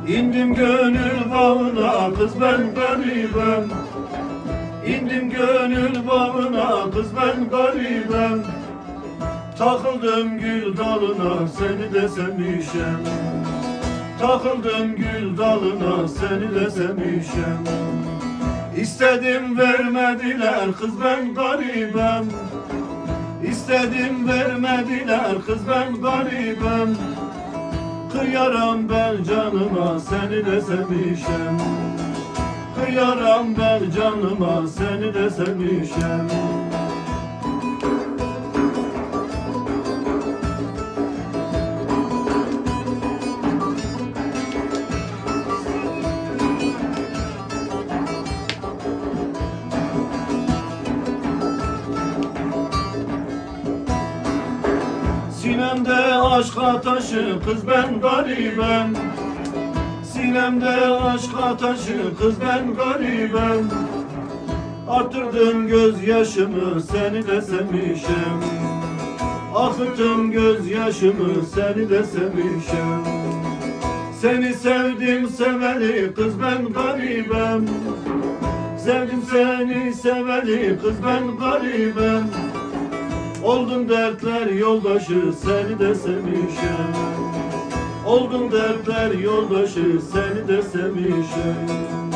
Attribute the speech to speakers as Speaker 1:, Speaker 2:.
Speaker 1: İndim gönül bağına kız ben garibem. İndim gönül bağına kız ben garibem. Takıldım gül dalına seni de sevmişem. Takıldım gül dalına seni de sevmişem. İstedim vermediler kız ben garibem. İstedim vermediler kız ben garibem. Kıyaram ben canıma seni de sevmişem. Kıyaram ben canıma seni de sevmişem. Sinemde aşk ataşı kız ben garibem. Sinemde aşk ataşı kız ben garibem. Artırdın gözyaşımı seni de sevmişem. Akıttın gözyaşımı seni de sevmişem. Seni sevdim seveli kız ben garibem. Sevdim seni seveli kız ben garibem. Oldun dertler yoldaşı seni de sevmişem. Oldun dertler yoldaşı seni de sevmişem.